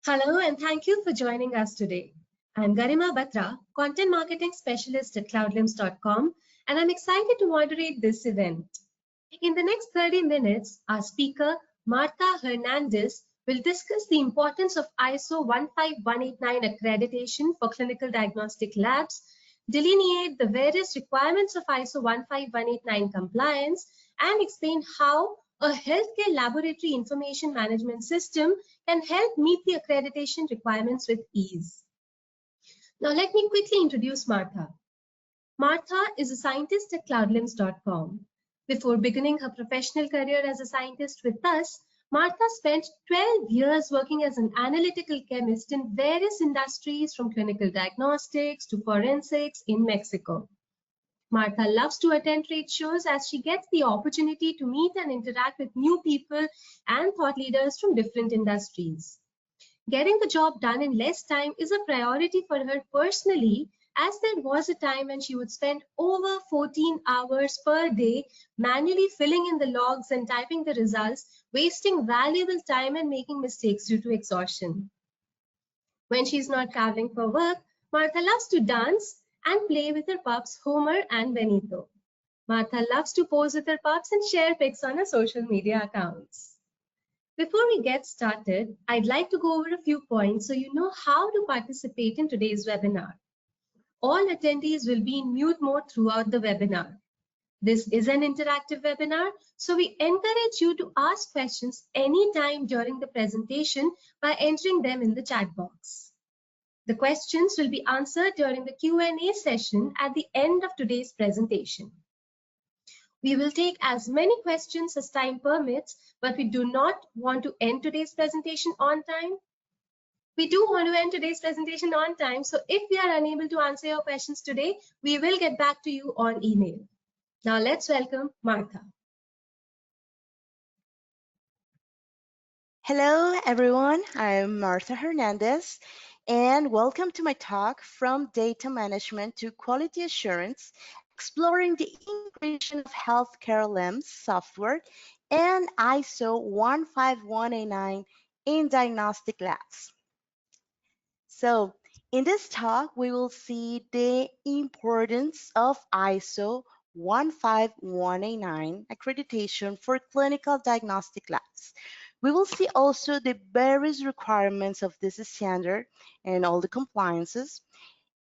Hello and thank you for joining us today. I'm Garima Batra, Content Marketing Specialist at CloudLIMS.com, and I'm excited to moderate this event. In the next 30 minutes, our speaker, Martha Hernandez, will discuss the importance of ISO 15189 accreditation for clinical diagnostic labs, delineate the various requirements of ISO 15189 compliance, and explain how a healthcare laboratory information management system can help meet the accreditation requirements with ease. Now, let me quickly introduce Martha. Martha is a scientist at CloudLIMS.com. Before beginning her professional career as a scientist with us, Martha spent 12 years working as an analytical chemist in various industries from clinical diagnostics to forensics in Mexico. Martha loves to attend trade shows as she gets the opportunity to meet and interact with new people and thought leaders from different industries. Getting the job done in less time is a priority for her personally, as there was a time when she would spend over 14 hours per day manually filling in the logs and typing the results, wasting valuable time and making mistakes due to exhaustion. When she's not traveling for work, Martha loves to dance and play with her pups Homer and Benito. Martha loves to pose with her pups and share pics on her social media accounts. Before we get started, I'd like to go over a few points so you know how to participate in today's webinar. All attendees will be in mute mode throughout the webinar. This is an interactive webinar, so we encourage you to ask questions anytime during the presentation by entering them in the chat box. The questions will be answered during the Q&A session at the end of today's presentation. We will take as many questions as time permits, but we do not want to end today's presentation on time. We do want to end today's presentation on time, so if we are unable to answer your questions today, we will get back to you on email. Now let's welcome Martha. Hello, everyone. I'm Martha Hernandez, and welcome to my talk from data management to quality assurance, exploring the integration of healthcare LIMS software and ISO 15189 in diagnostic labs. So, in this talk, we will see the importance of ISO 15189 accreditation for clinical diagnostic labs. We will see also the various requirements of this standard and all the compliances.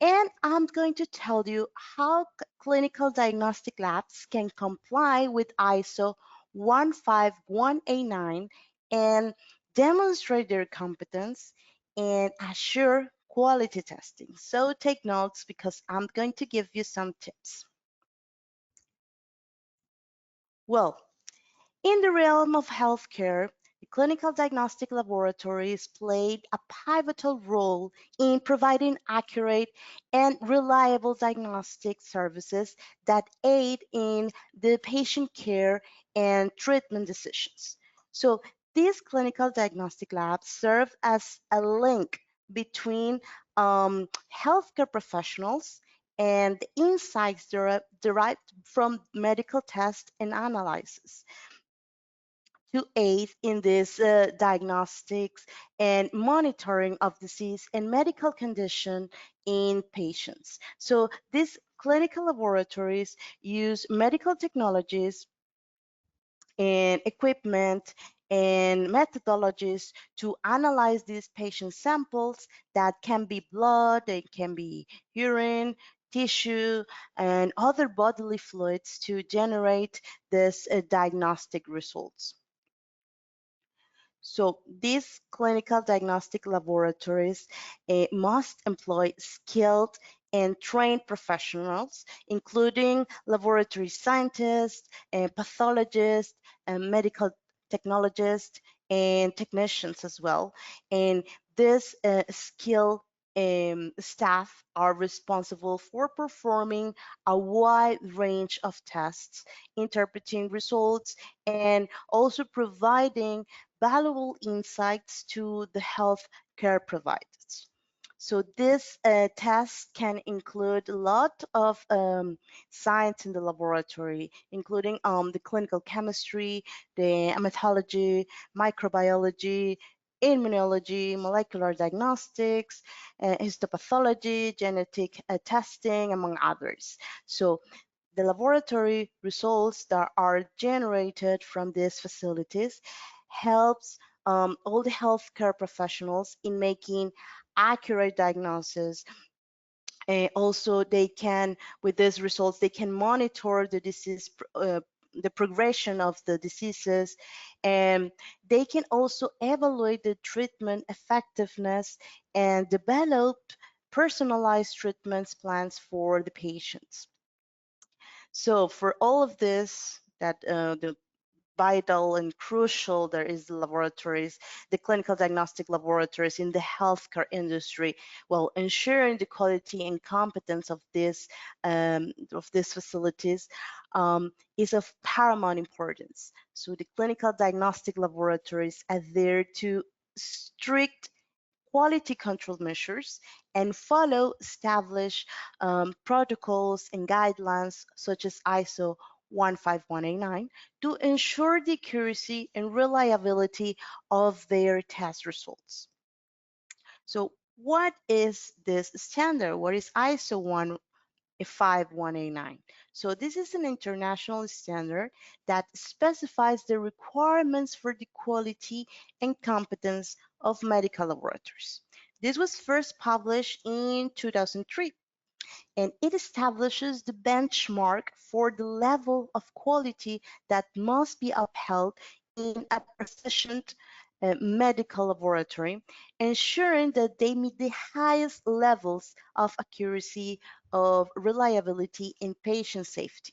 And I'm going to tell you how clinical diagnostic labs can comply with ISO 15189 and demonstrate their competence and assure quality testing. So take notes because I'm going to give you some tips. Well, in the realm of healthcare, the clinical diagnostic laboratories played a pivotal role in providing accurate and reliable diagnostic services that aid in the patient care and treatment decisions. So these clinical diagnostic labs serve as a link between healthcare professionals and the insights derived from medical tests and analysis to aid in this diagnostics and monitoring of disease and medical condition in patients. So these clinical laboratories use medical technologies and equipment and methodologies to analyze these patient samples that can be blood, it can be urine, tissue, and other bodily fluids to generate this diagnostic results. So these clinical diagnostic laboratories must employ skilled and trained professionals, including laboratory scientists, pathologists, medical technologists, and technicians as well. And this skilled staff are responsible for performing a wide range of tests, interpreting results, and also providing valuable insights to the health care providers. So this test can include a lot of science in the laboratory, including the clinical chemistry, the hematology, microbiology, immunology, molecular diagnostics, histopathology, genetic testing, among others. So the laboratory results that are generated from these facilities helps all the healthcare professionals in making accurate diagnosis. Also, they can, with these results, they can monitor the disease, the progression of the diseases, and they can also evaluate the treatment effectiveness and develop personalized treatments plans for the patients. So for all of this, that the vital and crucial there is the laboratories, the clinical diagnostic laboratories in the healthcare industry, well, ensuring the quality and competence of these facilities is of paramount importance. So the clinical diagnostic laboratories adhere to strict quality control measures and follow established protocols and guidelines such as ISO 15189 to ensure the accuracy and reliability of their test results. So what is this standard? What is ISO 15189? So this is an international standard that specifies the requirements for the quality and competence of medical laboratories. This was first published in 2003, and it establishes the benchmark for the level of quality that must be upheld in a precision medical laboratory, ensuring that they meet the highest levels of accuracy, of reliability, and patient safety.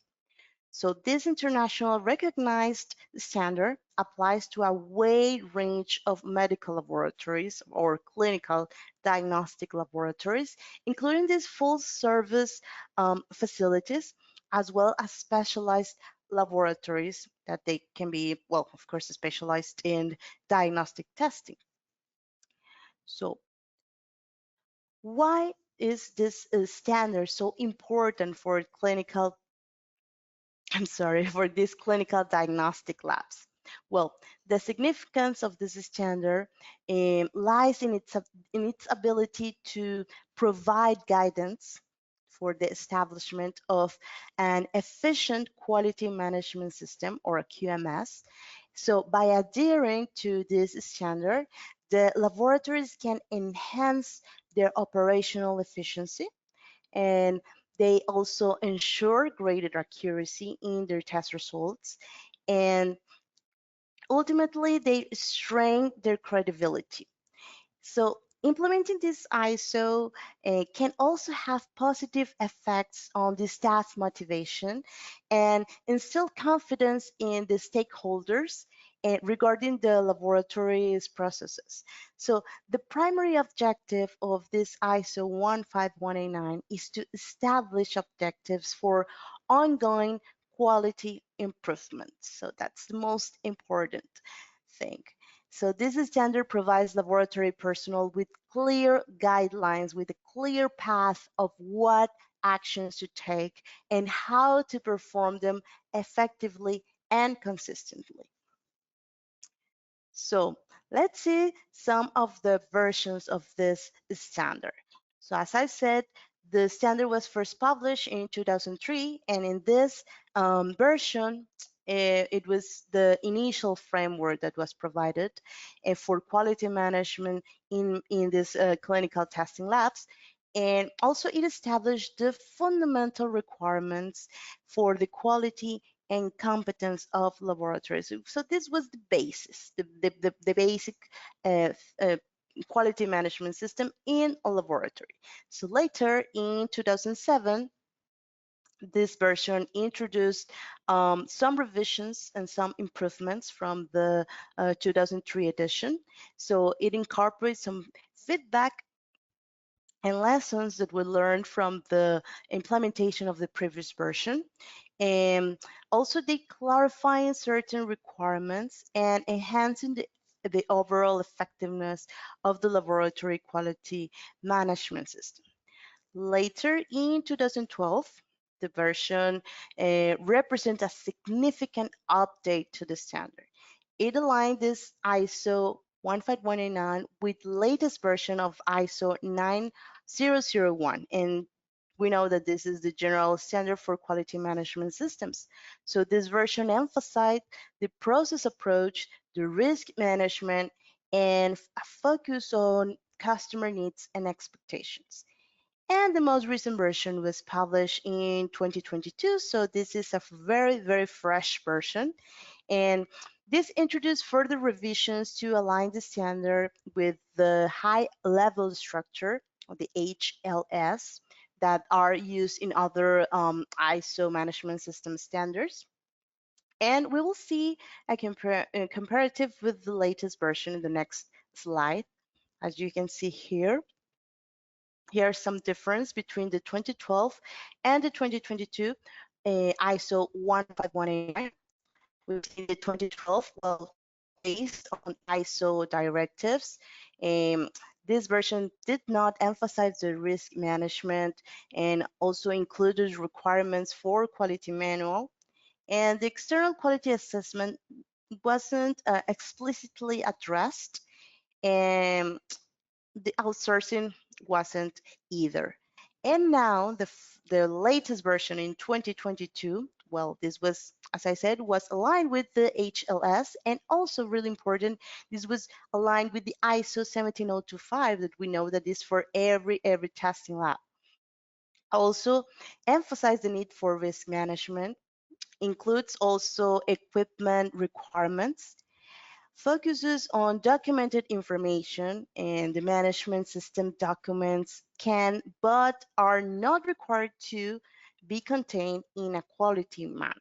So this international recognized standard applies to a wide range of medical laboratories or clinical diagnostic laboratories, including these full service facilities, as well as specialized laboratories that they can be, well, of course, specialized in diagnostic testing. So why is this standard so important for clinical I'm sorry, for these clinical diagnostic labs? Well, the significance of this standard lies in its ability to provide guidance for the establishment of an efficient quality management system or a QMS. So by adhering to this standard, the laboratories can enhance their operational efficiency, and they also ensure greater accuracy in their test results, and ultimately they strengthen their credibility. So implementing this ISO can also have positive effects on the staff motivation and instill confidence in the stakeholders regarding the laboratory's processes. So the primary objective of this ISO 15189 is to establish objectives for ongoing quality improvement. So that's the most important thing. So this standard provides laboratory personnel with clear guidelines, with a clear path of what actions to take and how to perform them effectively and consistently. So let's see some of the versions of this standard. So as I said, the standard was first published in 2003, and in this version, it was the initial framework that was provided for quality management in these clinical testing labs. And also it established the fundamental requirements for the quality and competence of laboratories. So this was the basis, the basic uh, uh, quality management system in a laboratory. So later in 2007, this version introduced some revisions and some improvements from the 2003 edition. So it incorporates some feedback and lessons that we learned from the implementation of the previous version. And also they clarifying certain requirements and enhancing the overall effectiveness of the laboratory quality management system. Later in 2012, the version represents a significant update to the standard. It aligned this ISO 15189 with latest version of ISO 9001. And we know that this is the general standard for quality management systems. So this version emphasized the process approach, the risk management, and a focus on customer needs and expectations. And the most recent version was published in 2022, so this is a very, very fresh version. And this introduced further revisions to align the standard with the high level structure, or the HLS, that are used in other ISO management system standards. And we will see a comparative with the latest version in the next slide. As you can see here, here's some difference between the 2012 and the 2022 ISO 15189. We've seen the 2012, well, based on ISO directives. Um, this version did not emphasize the risk management and also included requirements for quality manual. And the external quality assessment wasn't explicitly addressed. And the outsourcing wasn't either. And now the latest version in 2022, well, this was, as I said, was aligned with the HLS, and also really important, this was aligned with the ISO 17025 that we know that is for every testing lab. Also emphasize the need for risk management, includes also equipment requirements, focuses on documented information, and the management system documents can but are not required to be contained in a quality manual.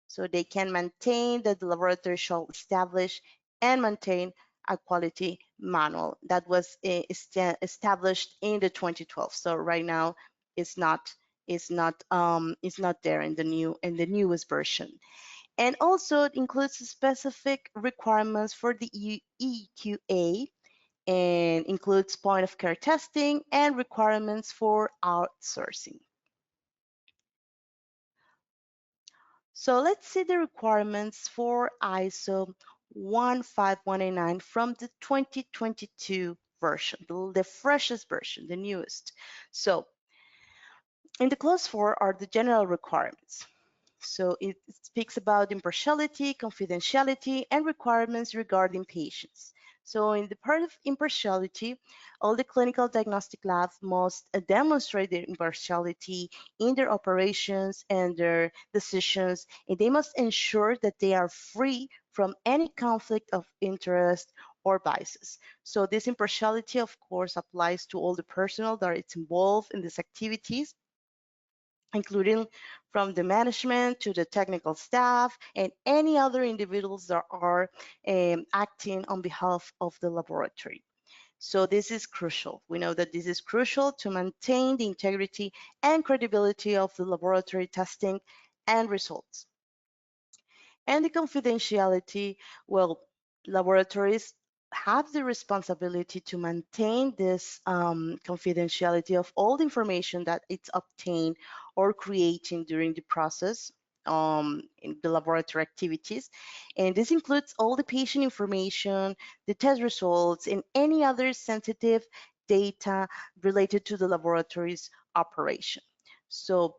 So they can maintain that the laboratory shall establish and maintain a quality manual that was established in the 2012. So right now it's not there in the newest version. And also it includes specific requirements for the EQA and includes point of care testing and requirements for outsourcing. So let's see the requirements for ISO 15189 from the 2022 version, the freshest version, the newest. So in the clause 4 are the general requirements. So it speaks about impartiality, confidentiality, and requirements regarding patients. So in the part of impartiality, all the clinical diagnostic labs must demonstrate their impartiality in their operations and their decisions, and they must ensure that they are free from any conflict of interest or biases. So this impartiality, of course, applies to all the personnel that is involved in these activities, including from the management to the technical staff and any other individuals that are acting on behalf of the laboratory. So this is crucial. We know that this is crucial to maintain the integrity and credibility of the laboratory testing and results. And the confidentiality, well, laboratories have the responsibility to maintain this confidentiality of all the information that it's obtained or creating during the process in the laboratory activities. And this includes all the patient information, the test results, and any other sensitive data related to the laboratory's operation. So,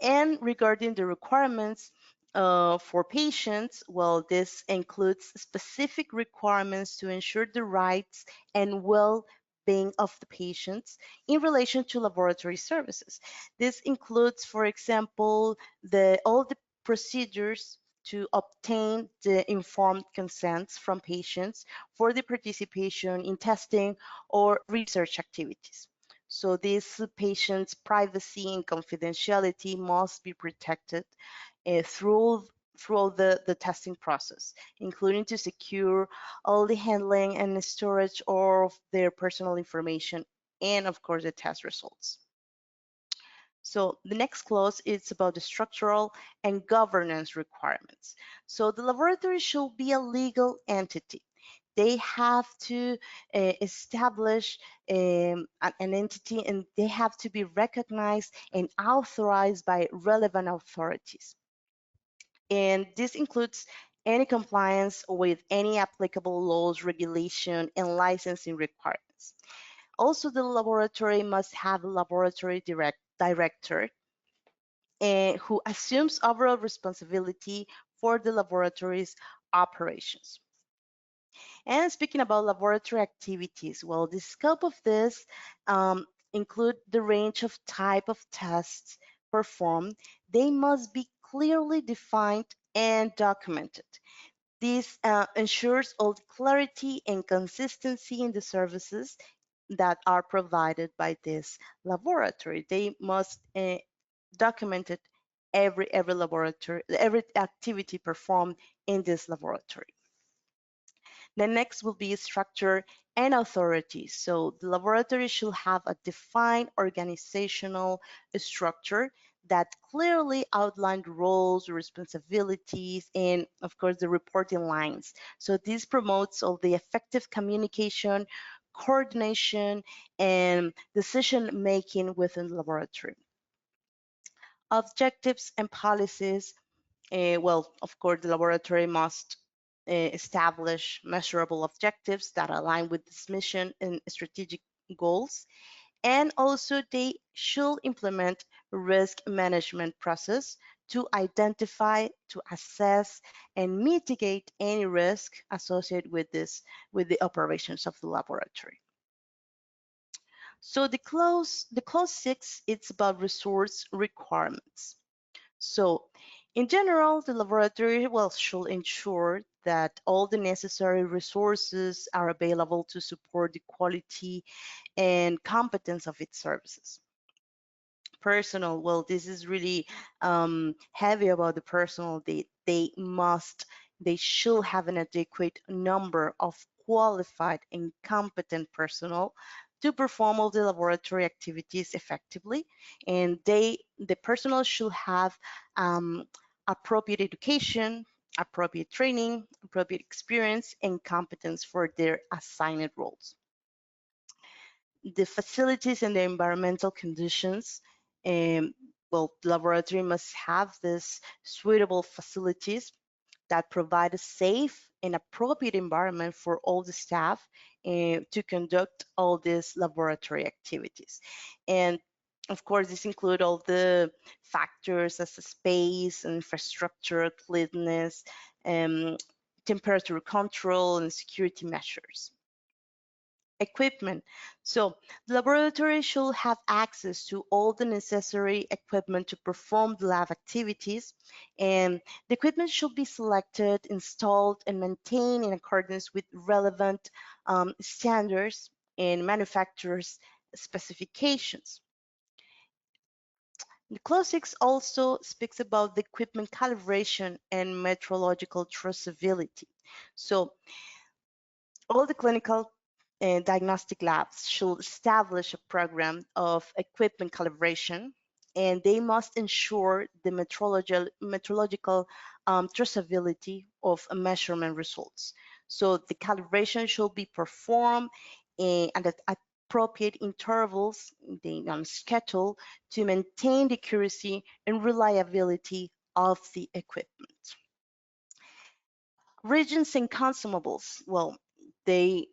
and regarding the requirements for patients, well, this includes specific requirements to ensure the rights and well-being of the patients in relation to laboratory services. This includes, for example, all the procedures to obtain the informed consents from patients for the participation in testing or research activities. So these patients' privacy and confidentiality must be protected through the testing process, including to secure all the handling and storage of their personal information and, of course, the test results. So the next clause is about the structural and governance requirements. So the laboratory should be a legal entity. They have to establish an entity, and they have to be recognized and authorized by relevant authorities. And this includes any compliance with any applicable laws, regulation, and licensing requirements. Also, the laboratory must have a laboratory director who assumes overall responsibility for the laboratory's operations. And speaking about laboratory activities, well, the scope of this include the range of type of tests performed. They must be clearly defined and documented. This ensures all the clarity and consistency in the services that are provided by this laboratory. They must document it every laboratory, every activity performed in this laboratory. The next will be structure and authority. So the laboratory should have a defined organizational structure that clearly outlined roles, responsibilities, and of course the reporting lines. So this promotes all the effective communication, coordination, and decision making within the laboratory. Objectives and policies. Well, of course, the laboratory must establish measurable objectives that align with its mission and strategic goals. And also, they should implement risk management process to identify, to assess, and mitigate any risk associated with with the operations of the laboratory. So the clause 6, it's about resource requirements. So, in general, the laboratory should ensure that all the necessary resources are available to support the quality and competence of its services. Personal, well, this is really heavy about the personal. They should have an adequate number of qualified and competent personnel to perform all the laboratory activities effectively, and the personnel should have appropriate education, appropriate training, appropriate experience, and competence for their assigned roles. The facilities and the environmental conditions. The laboratory must have these suitable facilities that provide a safe and appropriate environment for all the staff to conduct all these laboratory activities. And of course, this include all the factors as space, infrastructure, cleanliness, um, temperature control, and security measures. Equipment. So the laboratory should have access to all the necessary equipment to perform the lab activities, and the equipment should be selected, installed, and maintained in accordance with relevant standards and manufacturers' specifications. The clause 6 also speaks about the equipment calibration and metrological traceability. So all the clinical and diagnostic labs should establish a program of equipment calibration, and they must ensure the metrological traceability of measurement results. So the calibration should be performed at appropriate intervals on schedule to maintain the accuracy and reliability of the equipment. Regions and consumables. Well, they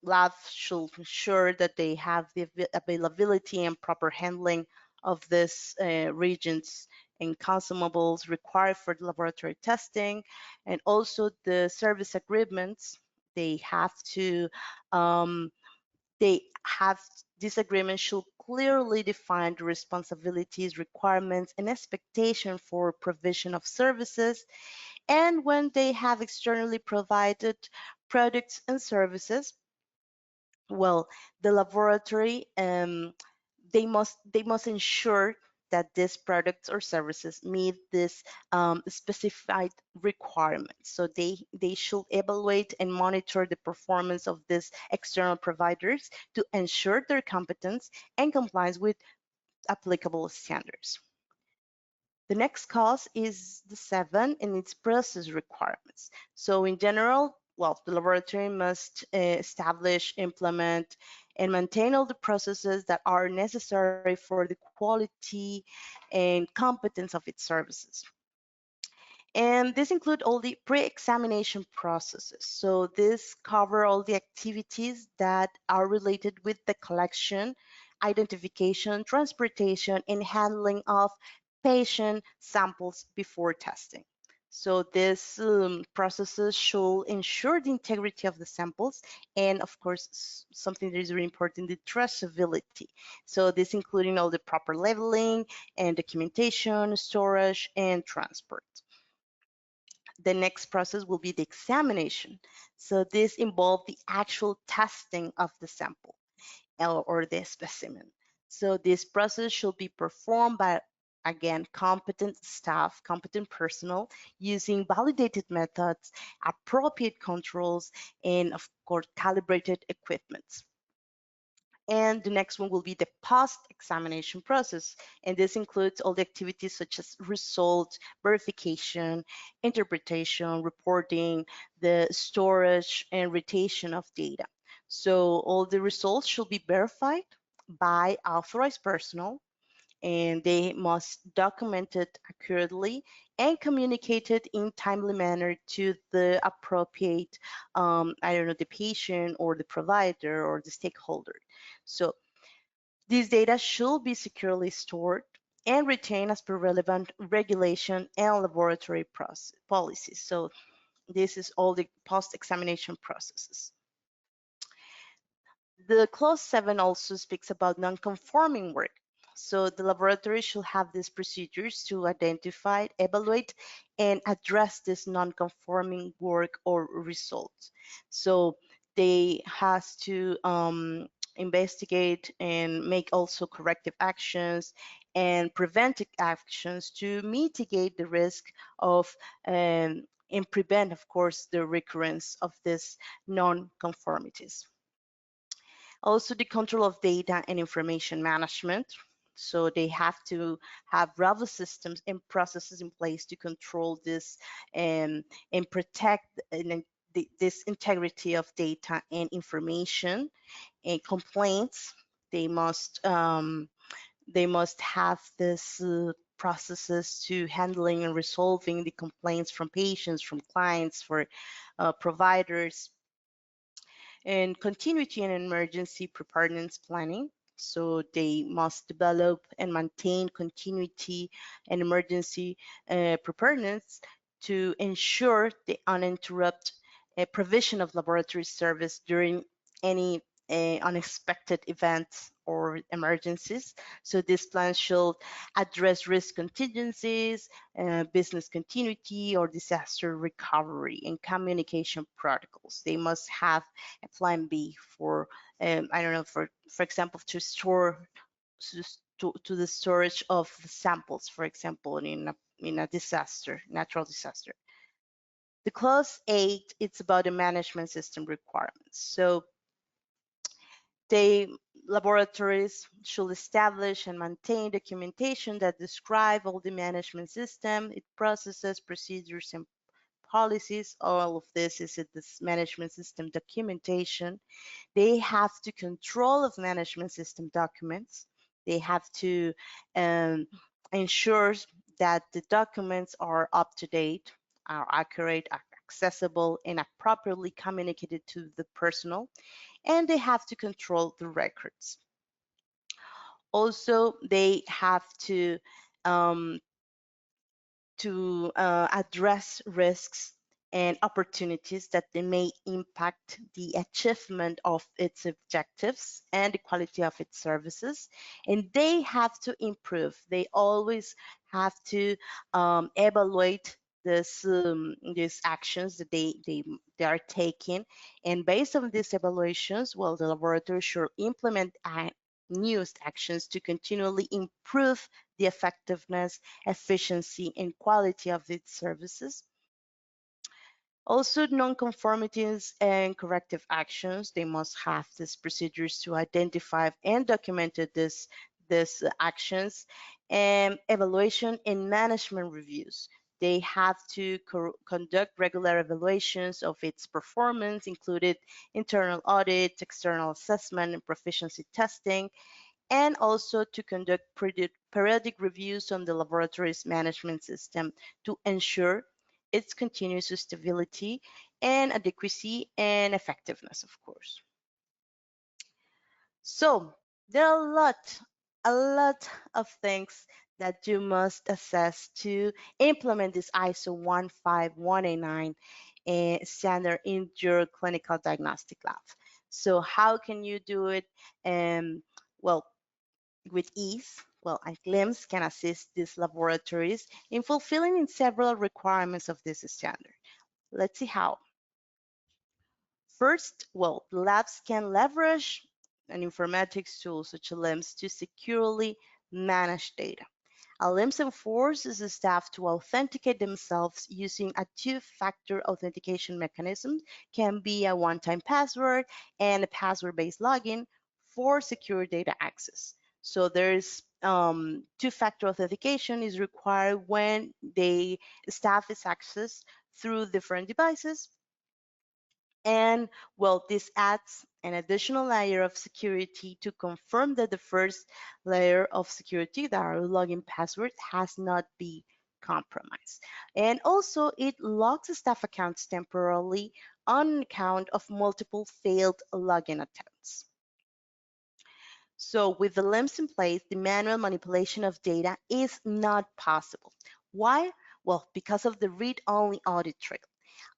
labs should ensure that they have the availability and proper handling of these regions and consumables required for the laboratory testing, and also the service agreements. They have to they have this agreement should clearly define the responsibilities, requirements, and expectation for provision of services, and when they have externally provided products and services, well, the laboratory they must ensure that these products or services meet this specified requirements. So they should evaluate and monitor the performance of these external providers to ensure their competence and compliance with applicable standards. The next cause is the 7, and its process requirements. So in general, well, the laboratory must establish, implement, and maintain all the processes that are necessary for the quality and competence of its services. And this include all the pre-examination processes. So this cover all the activities that are related with the collection, identification, transportation, and handling of patient samples before testing. So these processes should ensure the integrity of the samples and of course something that is very important, the traceability. So this including all the proper labeling and documentation, storage, and transport. The next process will be the examination. So this involves the actual testing of the sample or the specimen. So this process should be performed by, again, competent staff, competent personnel using validated methods, appropriate controls, and of course, calibrated equipment. And the next one will be the post-examination process. And this includes all the activities such as result verification, interpretation, reporting, the storage and retention of data. So all the results should be verified by authorized personnel, and they must document it accurately and communicate it in timely manner to the appropriate, I don't know, the patient or the provider or the stakeholder. So these data should be securely stored and retained as per relevant regulation and laboratory policies. So this is all the post-examination processes. The clause 7 also speaks about non-conforming work. So the laboratory should have these procedures to identify, evaluate, and address this non-conforming work or results. So they has to investigate and make also corrective actions and preventive actions to mitigate the risk of and prevent, of course, the recurrence of these non-conformities. Also the control of data and information management. So they have to have robust systems and processes in place to control this and protect this integrity of data and information. And complaints, they must have this processes to handling and resolving the complaints from patients, from clients, for providers, and continuity and emergency preparedness planning. So they must develop and maintain continuity and emergency preparedness to ensure the uninterrupted provision of laboratory service during any unexpected events or emergencies. So this plan should address risk contingencies, business continuity, or disaster recovery and communication protocols. They must have a plan B for, I don't know, for example, to store to the storage of the samples, for example, in a disaster, natural disaster. The clause 8, it's about the management system requirements. So laboratories should establish and maintain documentation that describe all the management system, its processes, procedures, and policies. All of this is in this management system documentation. They have to control of management system documents. They have to ensure that the documents are up to date, are accurate, are accessible, and appropriately communicated to the personnel, and they have to control the records. Also, they have to address risks and opportunities that they may impact the achievement of its objectives and the quality of its services. And they have to improve. They always have to evaluate these actions that they are taking. And based on these evaluations, well, the laboratory should implement new actions to continually improve the effectiveness, efficiency, and quality of its services. Also, non-conformities and corrective actions, they must have these procedures to identify and document these actions, and evaluation and management reviews. They have to conduct regular evaluations of its performance, included internal audits, external assessment, and proficiency testing, and also to conduct periodic reviews on the laboratory's management system to ensure its continuous stability and adequacy and effectiveness, of course. So there are a lot of things that you must assess to implement this ISO 15189 standard in your clinical diagnostic lab. So how can you do it? Well, with ease. Well, LIMS can assist these laboratories in fulfilling in several requirements of this standard. Let's see how. First, well, labs can leverage an informatics tool such as LIMS to securely manage data. LIMS enforces the staff to authenticate themselves using a two-factor authentication mechanism, can be a one-time password and a password-based login for secure data access. So there's two-factor authentication is required when the staff is accessed through different devices. And well, this adds an additional layer of security to confirm that the first layer of security, that our login password, has not been compromised. And also, it locks staff accounts temporarily on account of multiple failed login attempts. So with the LIMS in place, the manual manipulation of data is not possible. Why? Well, because of the read-only audit trail.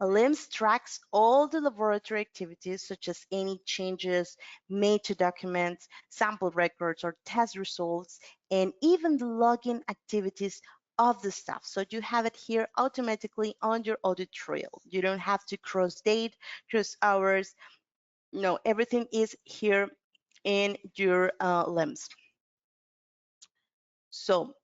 LIMS tracks all the laboratory activities, such as any changes made to documents, sample records, or test results, and even the login activities of the staff. So you have it here automatically on your audit trail. You don't have to cross date, cross hours. No, everything is here in your LIMS. So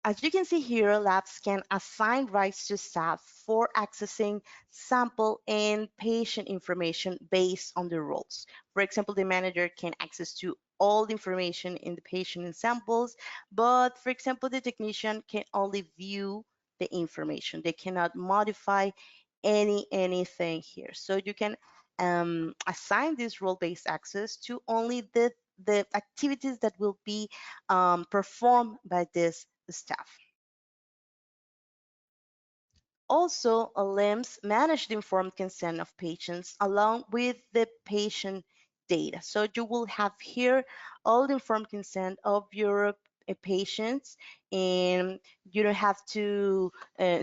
as you can see here, labs can assign rights to staff for accessing sample and patient information based on the roles. For example, the manager can access to all the information in the patient and samples, but for example, the technician can only view the information. They cannot modify anything here. So you can assign this role-based access to only the activities that will be performed by this staff. Also, LIMS manage the informed consent of patients along with the patient data. So you will have here all the informed consent of your patients, and you don't have to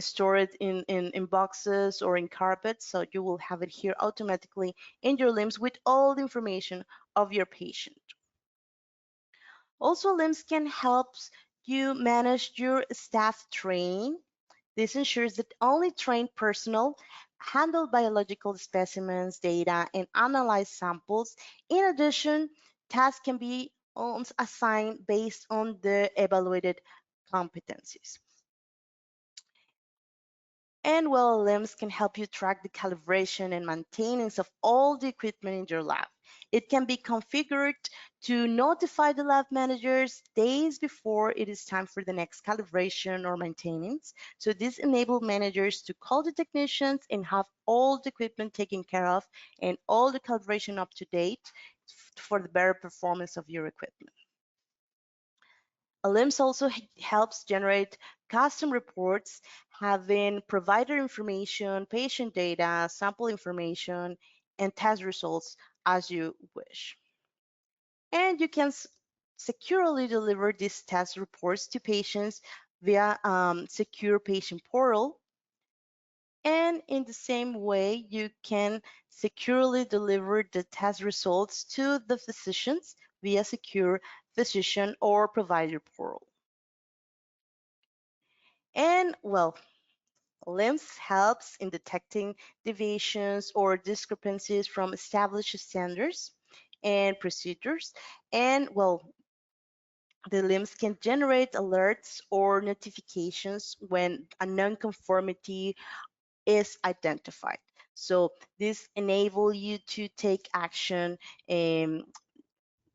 store it in boxes or in carpets. So you will have it here automatically in your LIMS with all the information of your patient. Also, LIMS can help you manage your staff training. This ensures that only trained personnel handle biological specimens, data, and analyze samples. In addition, tasks can be assigned based on the evaluated competencies. And well, LIMS can help you track the calibration and maintenance of all the equipment in your lab. It can be configured to notify the lab managers days before it is time for the next calibration or maintenance. So this enables managers to call the technicians and have all the equipment taken care of and all the calibration up to date for the better performance of your equipment. LIMS also helps generate custom reports having provider information, patient data, sample information, and test results as you wish. And you can securely deliver these test reports to patients via secure patient portal. And in the same way, you can securely deliver the test results to the physicians via secure physician or provider portal. And well, LIMS helps in detecting deviations or discrepancies from established standards and procedures. And well, the LIMS can generate alerts or notifications when a nonconformity is identified. So this enable you to take action um,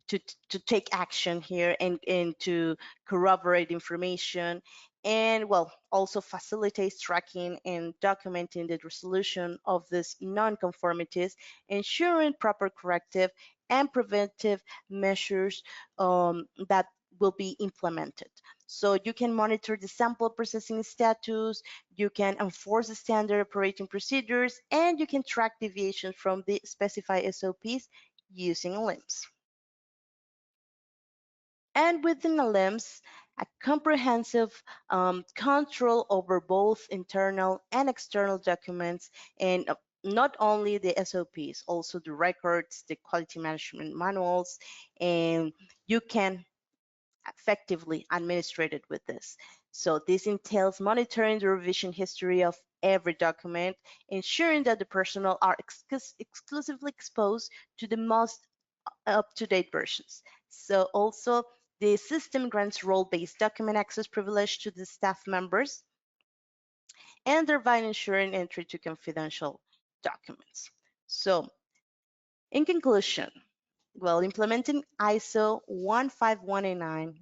to take action here and to corroborate information, and well, also facilitates tracking and documenting the resolution of these nonconformities, ensuring proper corrective and preventive measures that will be implemented. So you can monitor the sample processing status, you can enforce the standard operating procedures, and you can track deviations from the specified SOPs using LIMS. And within the LIMS, a comprehensive control over both internal and external documents, and not only the SOPs, also the records, the quality management manuals, and you can effectively administrate it with this. So this entails monitoring the revision history of every document, ensuring that the personnel are exclusively exposed to the most up-to-date versions. So also the system grants role-based document access privilege to the staff members and thereby ensuring entry to confidential documents. So in conclusion, well, implementing ISO 15189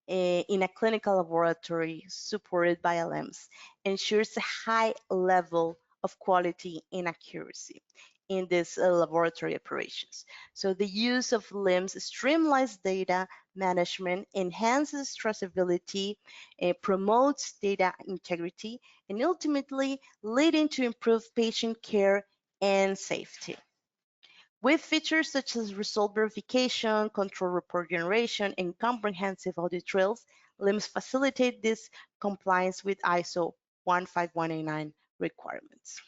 in a clinical laboratory supported by LIMS ensures a high level of quality and accuracy in these laboratory operations. So the use of LIMS streamlines data management, enhances traceability, promotes data integrity, and ultimately leading to improved patient care and safety. With features such as result verification, control report generation, and comprehensive audit trails, LIMS facilitate this compliance with ISO 15189 requirements.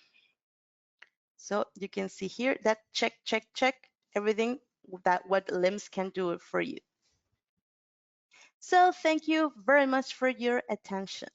So you can see here that check, everything that what LIMS can do for you. So thank you very much for your attention.